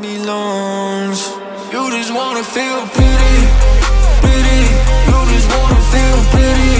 me lunch. You just wanna feel pretty, pretty. You just wanna feel pretty,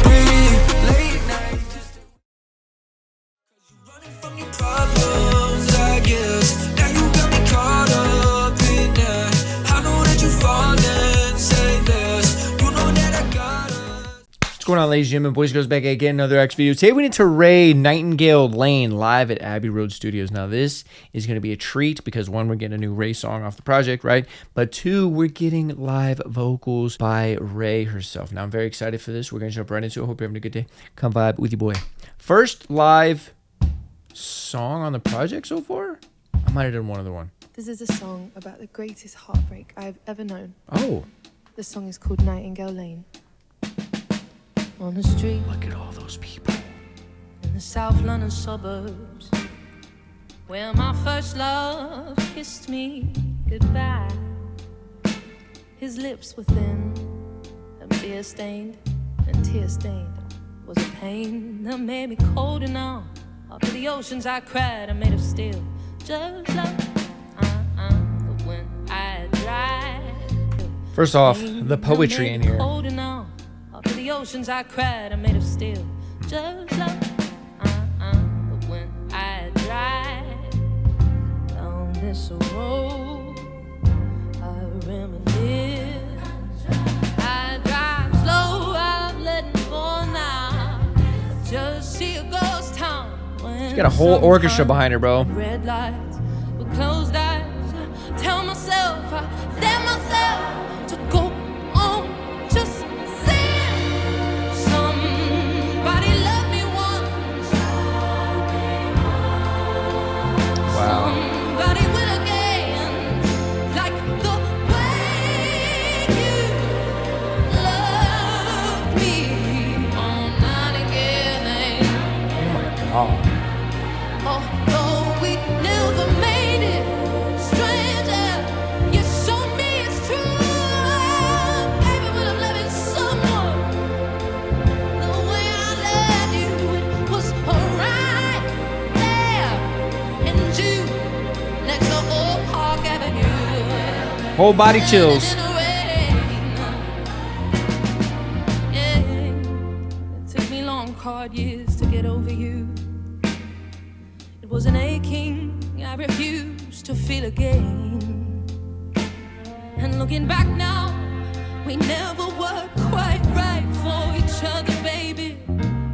pretty. Late night, just you running from your problems, I guess. Now you got me caught up in that. I know that you falling, say less. You know that I got us. What's going on, ladies and gentlemen, boys, girls, back again, another X video. Today we need to Raye Nightingale Lane live at Abbey Road Studios. Now this is going to be a treat because one, we're getting a new Raye song off the project, right? But two, we're getting live vocals by Raye herself. Now I'm very excited for this. We're going to jump right into it. Hope you're having a good day. Come vibe with your boy. First live song on the project so far? I might have done one other one. This is a song about the greatest heartbreak I've ever known. Oh. The song is called Nightingale Lane. On the street, Look at all those people. in the South London suburbs, where my first love kissed me goodbye. His lips were thin and beer stained, and tear stained was a pain that made me cold and numb. Up to the oceans I cried, I'm made of steel, just like but when I dried. First off, the poetry in here. Cold and numb. Up to the oceans I cried, I'm made of steel, just like but when I drive down this road, I reminisce. I drive slow, I'm letting go now. Just see a ghost town. Got a whole orchestra behind her, bro. Red lights with closed eyes. Tell myself, I dare myself to go on, just saying. Somebody loved me once. Wow. Somebody will again, like the way you loved me on Nightingale Lane. Oh my god. Although we never made it, stranger, you showed me it's true. Capable of loving someone the way I loved you. It was right there in June, next to Old Park Avenue. Whole body chills. In the rain. Yeah. It took me long, hard years to get over you. It was an aching I refused to feel again. And looking back now, we never were quite right for each other, baby.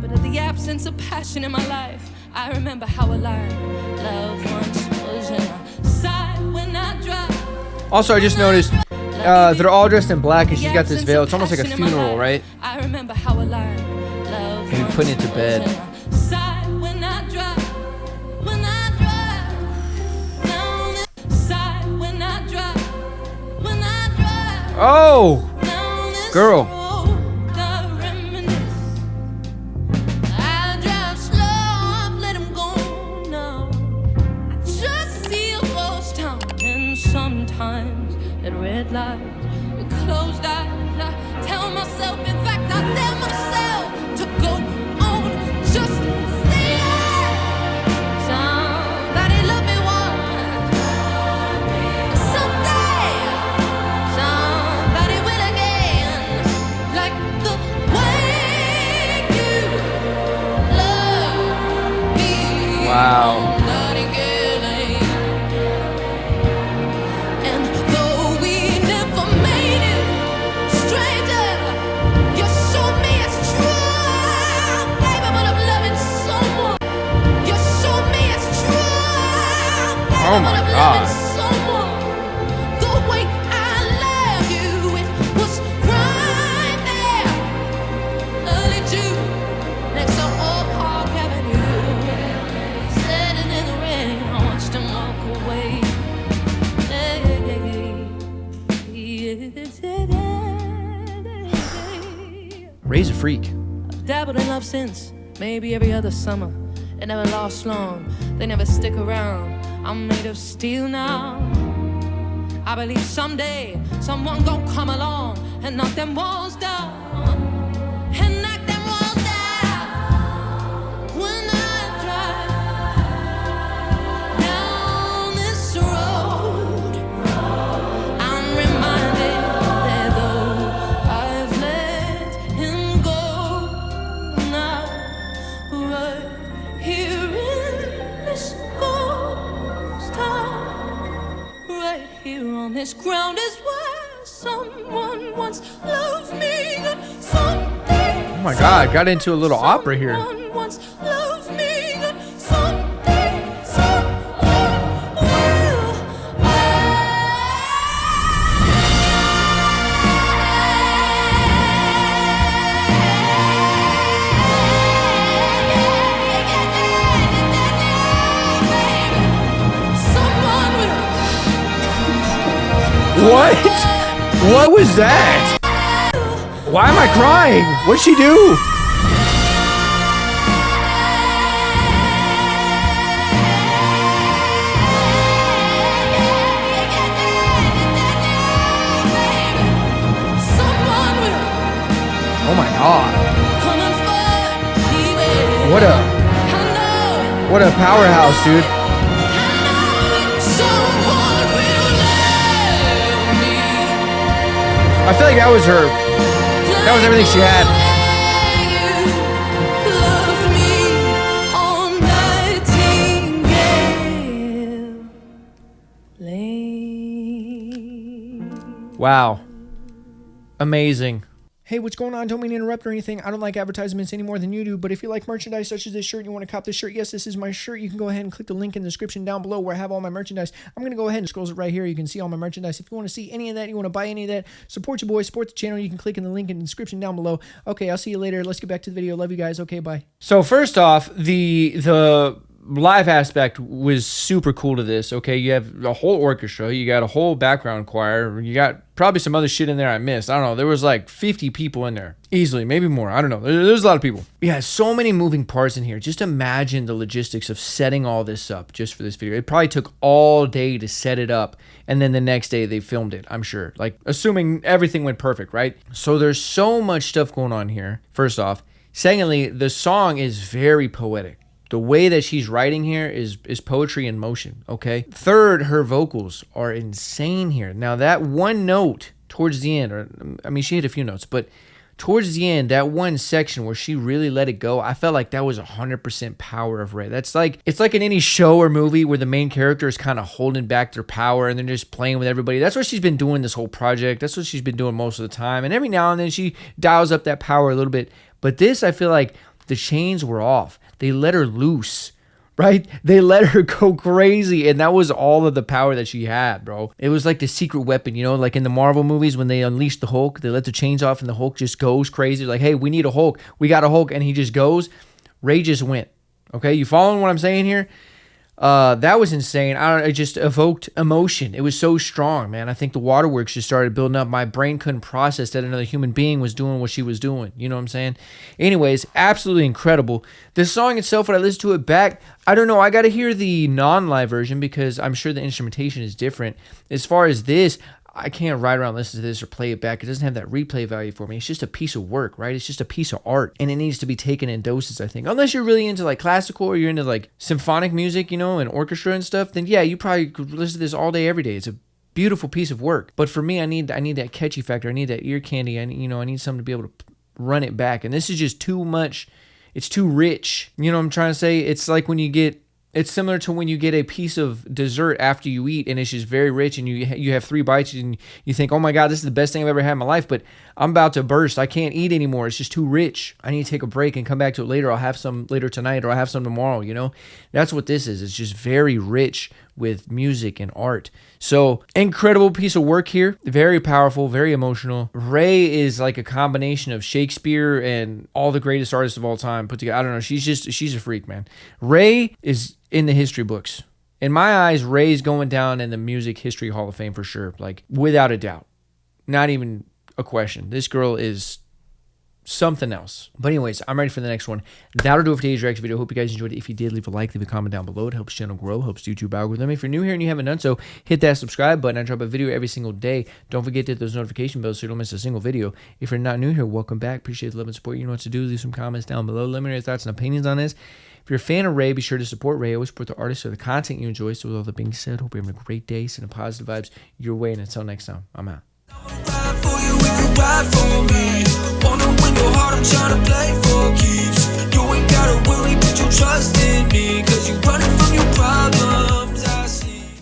But in the absence of passion in my life, I remember how alive love once was. And I sighed when I drive. Also, I just noticed they're all dressed in black and she's got this veil. It's almost like a funeral, right? I remember how alive love Maybe once putting it to was. bed. And I sighed when I drive. When I drive down this side, when I drive Oh, down this girl. road, I reminisce. I drive slow, I've let him go now. I just see a ghost town, and sometimes at red lights with closed eyes, I tell myself, in fact, I tell myself to go on, just stay there. Somebody love me once. Someday, somebody will again, like the way you love me. Wow. Nightingale Lane. And though we never made it, stranger, you showed me it's true. I'm capable of loving someone. You showed me it's true. I'm Oh my capable of God. loving someone. The way I love you, it was right there. Early June, next to Old Park Avenue. Standing in the rain, I watched him walk away. Raye's a freak. I've dabbled in love since, maybe every other summer. It never lasts long, they never stick around. I'm made of steel now. I believe someday someone gon' come along and knock them walls down. And knock them walls down. When I drive down this road, right here on this ground is where someone once loved me. That someday, Oh my God, got into a little opera here. someone once loved me. That someday, someone will. Someone will. What? What was that? Why am I crying? What'd she do? Someone will Oh my God. come and find me, baby. What a I know, what a powerhouse, dude. I know someone will love me. I feel like that was her. That was everything she had. You loved me on Nightingale Lane. Wow. Amazing. Hey, what's going on? Don't mean to interrupt or anything. I don't like advertisements any more than you do, but if you like merchandise such as this shirt and you want to cop this shirt, yes, this is my shirt. You can go ahead and click the link in the description down below where I have all my merchandise. I'm going to go ahead and scroll it right here. You can see all my merchandise. If you want to see any of that, you want to buy any of that, support your boy, support the channel, you can click in the link in the description down below. Okay, I'll see you later. Let's get back to the video. Love you guys. Okay, bye. So first off, the live aspect was super cool to this. Okay, you have a whole orchestra, you got a whole background choir, you got probably some other shit in there I missed. I don't know. There was like 50 people in there easily, maybe more. I don't know. There's a lot of people. Yeah, so many moving parts in here. Just imagine the logistics of setting all this up just for this video. It probably took all day to set it up, and then the next day they filmed it, I'm sure. Like, assuming everything went perfect, right? So there's so much stuff going on here, first off. Secondly, the song is very poetic. The way that she's writing here is poetry in motion, okay? Third, her vocals are insane here. Now, that one note towards the end, or I mean, she hit a few notes, but towards the end, that one section where she really let it go, I felt like that was 100% power of Raye. That's like, it's like in any show or movie where the main character is kind of holding back their power and they're just playing with everybody. That's what she's been doing this whole project. That's what she's been doing most of the time. And every now and then she dials up that power a little bit. But this, I feel like the chains were off. They let her loose, right? They let her go crazy, and that was all of the power that she had, bro. It was like the secret weapon, you know, like in the Marvel movies when they unleash the Hulk, they let the chains off and the Hulk just goes crazy. Like, hey, we need a Hulk. We got a Hulk, and he just goes. Raye just went, okay? You following what I'm saying here? That was insane. It just evoked emotion. It was so strong, man. I think the waterworks just started building up. My brain couldn't process that another human being was doing what she was doing. You know what I'm saying? Anyways, absolutely incredible. The song itself, when I listen to it back, I don't know. I got to hear the non-live version because I'm sure the instrumentation is different. As far as this, I can't ride around, listen to this, or play it back. It doesn't have that replay value for me. It's just a piece of work, right? It's just a piece of art, and it needs to be taken in doses, I think. Unless you're really into like classical or you're into like symphonic music, you know, and orchestra and stuff, then yeah, you probably could listen to this all day, every day. It's a beautiful piece of work. But for me, I need that catchy factor. I need that ear candy. I need something to be able to run it back. And this is just too much. It's too rich. You know what I'm trying to say? It's like when you get. It's similar to when you get a piece of dessert after you eat and it's just very rich and you have 3 bites and you think, oh my God, this is the best thing I've ever had in my life, but I'm about to burst. I can't eat anymore. It's just too rich. I need to take a break and come back to it later. I'll have some later tonight or I'll have some tomorrow, you know? That's what this is. It's just very rich with music and art. So incredible piece of work here. Very powerful, very emotional. Raye is like a combination of Shakespeare and all the greatest artists of all time put together. I don't know. She's a freak, man. Raye is in the history books. In my eyes, Raye's going down in the Music History Hall of Fame for sure. Like, without a doubt. Not even a question. This girl is something else. But anyways, I'm ready for the next one. That'll do it for today's reaction video. Hope you guys enjoyed it. If you did, leave a like, leave a comment down below. It helps the channel grow, helps the YouTube algorithm. If you're new here and you haven't done so, hit that subscribe button. I drop a video every single day. Don't forget to hit those notification bells so you don't miss a single video. If you're not new here, welcome back. Appreciate the love and support. You know what to do. Leave some comments down below. Let me know your thoughts and opinions on this. If you're a fan of Raye, be sure to support Raye. Always support the artists or the content you enjoy. So with all that being said, hope you're having a great day. Sending positive vibes your way. And until next time, I'm out. Ride for you if you ride for me. Wanna win your heart.